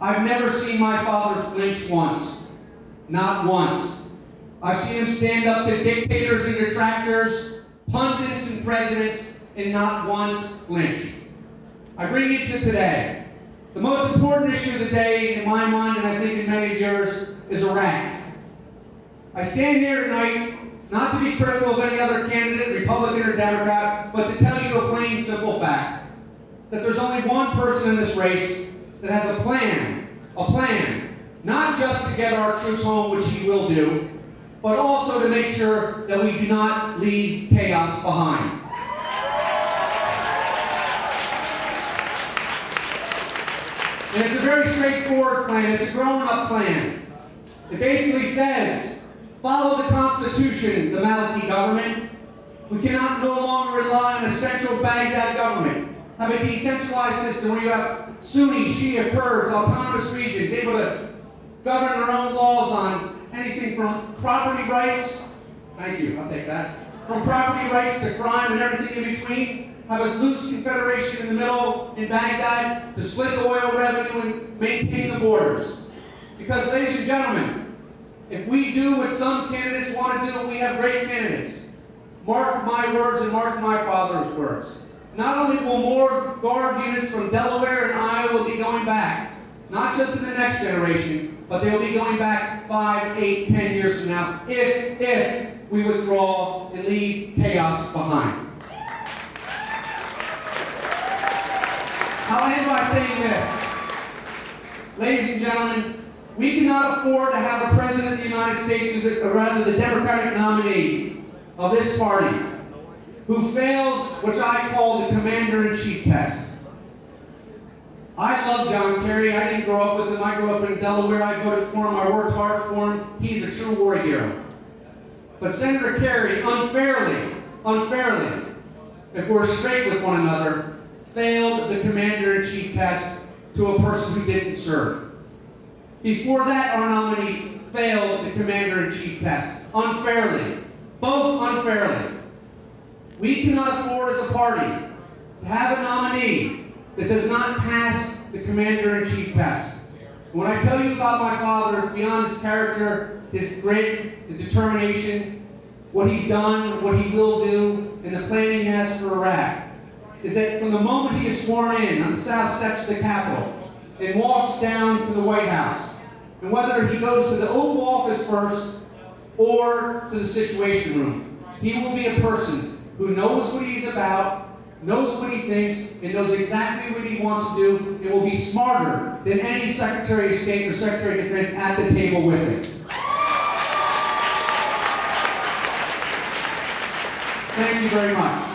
I've never seen my father flinch once. Not once. I've seen him stand up to dictators and detractors, pundits and presidents, and not once flinch. I bring you to today. The most important issue of the day, in my mind, and I think in many of yours, is Iraq. I stand here tonight not to be critical of any other candidate, Republican or Democrat, but to tell you a plain, simple fact. That there's only one person in this race that has a plan, not just to get our troops home, which he will do, but also to make sure that we do not leave chaos behind. And it's a very straightforward plan. It's a grown-up plan. It basically says, follow the Constitution, the Maliki government. We cannot no longer rely on a central Baghdad government. Have a decentralized system where you have Sunni, Shia, Kurds, autonomous regions, able to govern their own laws on anything from property rights, thank you, I'll take that, from property rights to crime and everything in between. Have a loose confederation in the middle in Baghdad to split the oil revenue and maintain the borders. Because, ladies and gentlemen, if we do what some candidates want to do, and we have great candidates, mark my words and mark my father's words. Not only will more Guard units from Delaware and Iowa be going back, not just in the next generation, but they'll be going back 5, 8, 10 years from now, if we withdraw and leave chaos behind. I'll end by saying this. Ladies and gentlemen, we cannot afford to have a president of the United States, or rather the Democratic nominee of this party, who fails what I call the commander-in-chief test. I love John Kerry. I didn't grow up with him. I grew up in Delaware. I voted for him. I worked hard for him. He's a true war hero. But Senator Kerry, unfairly, if we're straight with one another, failed the commander-in-chief test to a person who didn't serve. Before that, our nominee failed the commander-in-chief test, unfairly, both unfairly. We cannot afford as a party to have a nominee that does not pass the commander-in-chief test. When I tell you about my father, beyond his character, his grit, his determination, what he's done, what he will do, and the planning he has for Iraq, is that from the moment he is sworn in on the south steps of the Capitol and walks down to the White House, and whether he goes to the Oval Office first or to the Situation Room, he will be a person who knows what he's about, knows what he thinks, and knows exactly what he wants to do, and will be smarter than any Secretary of State or Secretary of Defense at the table with him. Thank you very much.